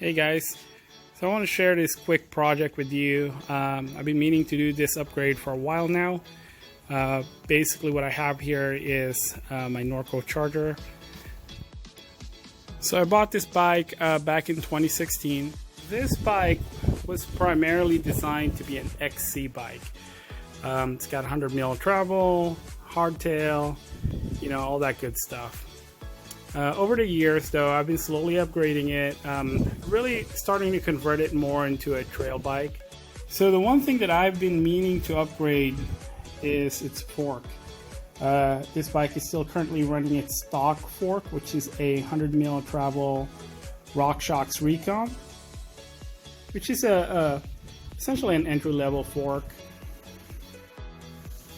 Hey guys, so I want to share this quick project with you. I've been meaning to do this upgrade for a while now. Basically what I have here is my Norco Charger. So I bought this bike back in 2016. This bike was primarily designed to be an XC bike. It's got 100mm travel, hardtail, you know, all that good stuff. Over the years though, I've been slowly upgrading it, really starting to convert it more into a trail bike. So the one thing that I've been meaning to upgrade is its fork. This bike is still currently running its stock fork, which is a 100mm travel RockShox Recon, which is essentially an entry-level fork.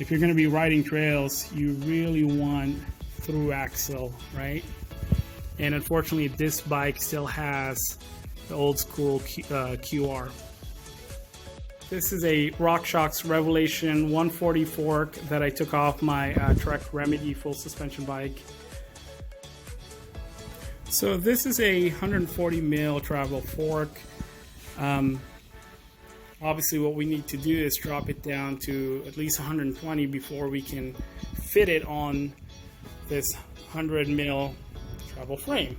If you're going to be riding trails, you really want through axle, right? And unfortunately this bike still has the old school QR. This is a RockShox Revelation 140 fork that I took off my Trek Remedy full suspension bike. So this is a 140mm travel fork. Obviously what we need to do is drop it down to at least 120 before we can fit it on this 100mm travel frame.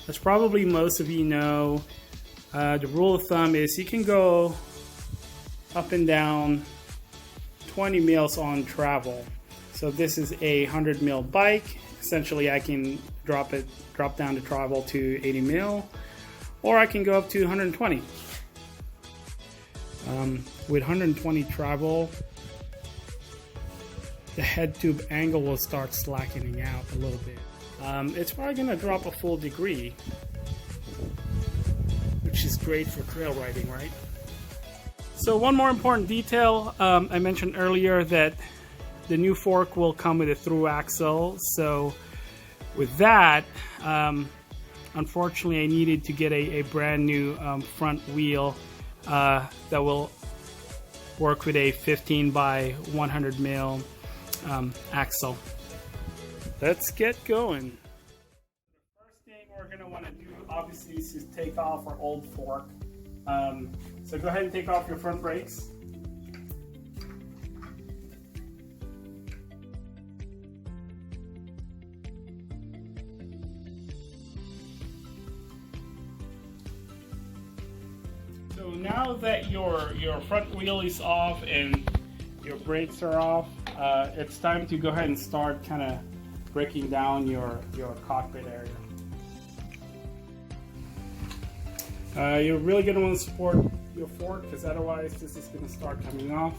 As probably most of you know, the rule of thumb is you can go up and down 20 mils on travel. So this is a 100mm bike. Essentially I can drop down the travel to 80 mil, or I can go up to 120. With 120 travel, the head tube angle will start slackening out a little bit. It's probably going to drop a full degree, which is great for trail riding, right? So one more important detail, I mentioned earlier that the new fork will come with a through axle. So with that, unfortunately I needed to get a brand new front wheel that will work with a 15 by 100mm axle. Let's get going. The first thing we're going to want to do obviously is to take off our old fork. So go ahead and take off your front brakes. So now that your front wheel is off and your brakes are off, it's time to go ahead and start kind of breaking down your cockpit area. You're really going to want to support your fork because otherwise this is going to start coming off.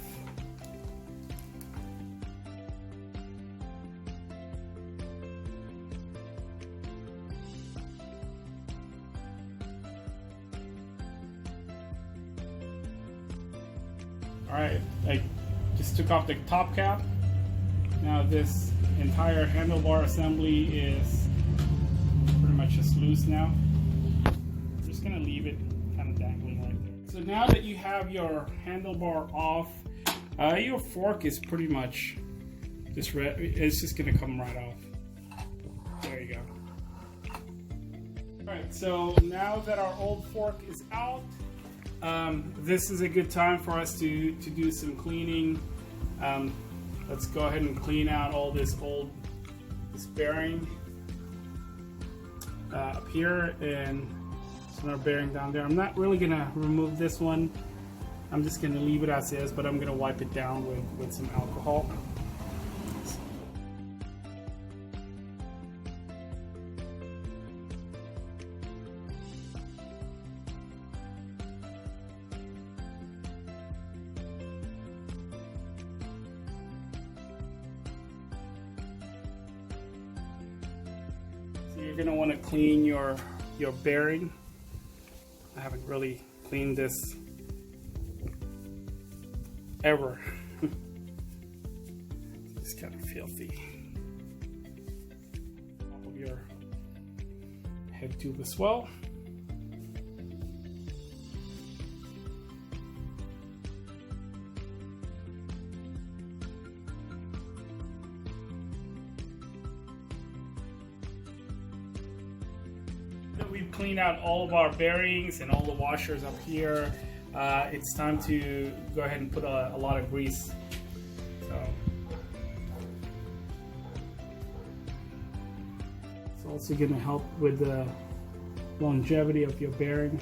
Alright, I just took off the top cap. Now this entire handlebar assembly is pretty much just loose now. I'm just going to leave it kind of dangling right there. So now that you have your handlebar off, your fork is pretty much just it's just going to come right off. There you go. Alright, so now that our old fork is out, this is a good time for us to do some cleaning. Let's go ahead and clean out all this bearing up here, and another bearing down there. I'm not really gonna remove this one. I'm just gonna leave it as is, but I'm gonna wipe it down with some alcohol. You're going to want to clean your bearing. I haven't really cleaned this ever. It's kind of filthy. Top of your head tube as well. So we've cleaned out all of our bearings and all the washers up here. It's time to go ahead and put a lot of grease. It's also going to help with the longevity of your bearing.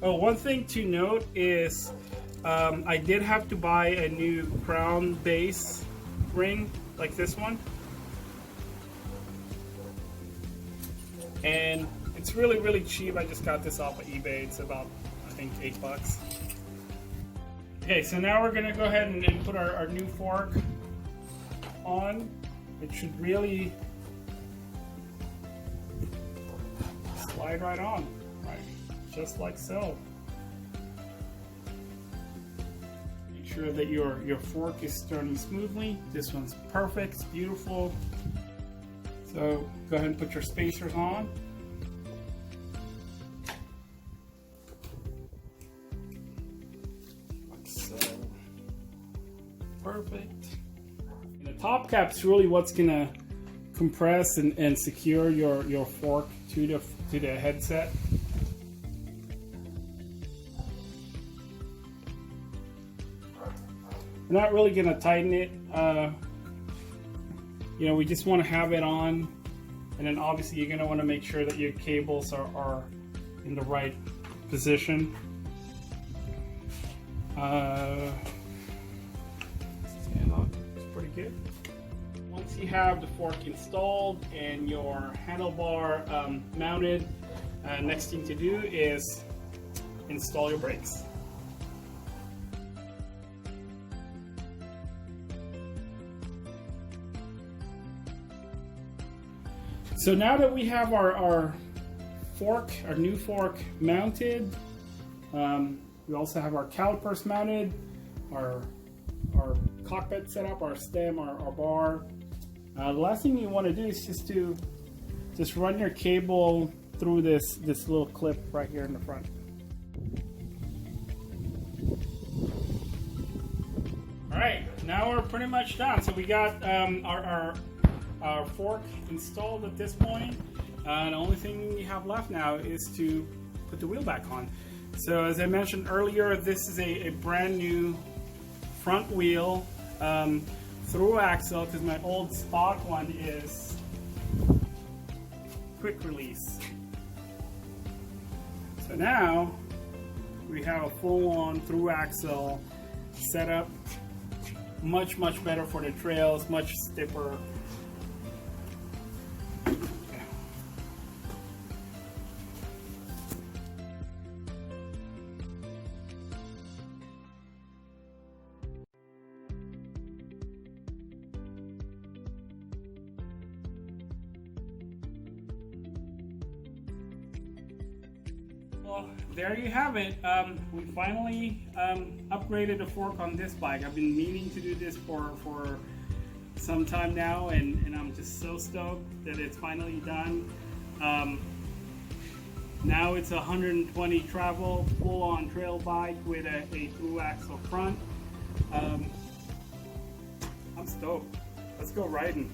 Oh, one thing to note is I did have to buy a new crown base ring like this one, and it's really cheap. I just got this off of eBay. It's about, I think, $8. Okay, so now we're gonna go ahead and put our new fork on. It should really slide right on. Just like so. Make sure that your fork is turning smoothly. This one's perfect, it's beautiful. So go ahead and put your spacers on. Like so. Perfect. And the top cap's really what's gonna compress and secure your fork to the headset. We're not really going to tighten it. You know, we just want to have it on, and then obviously you're going to want to make sure that your cables are in the right position. Yeah, it's pretty good. Once you have the fork installed and your handlebar mounted, next thing to do is install your brakes. So now that we have our new fork mounted, we also have our calipers mounted, our cockpit set up, our stem, our bar. The last thing you want to do is just run your cable through this little clip right here in the front. All right, now we're pretty much done. So we got our fork installed at this point. The only thing we have left now is to put the wheel back on. So as I mentioned earlier, this is a brand new front wheel through axle, because my old stock one is quick release. So now we have a full-on through axle setup, much better for the trails, much stiffer. Well, there you have it. We finally upgraded the fork on this bike. I've been meaning to do this for some time now, and I'm just so stoked that it's finally done. Now it's a 120 travel, full-on trail bike with a through axle front. I'm stoked. Let's go riding.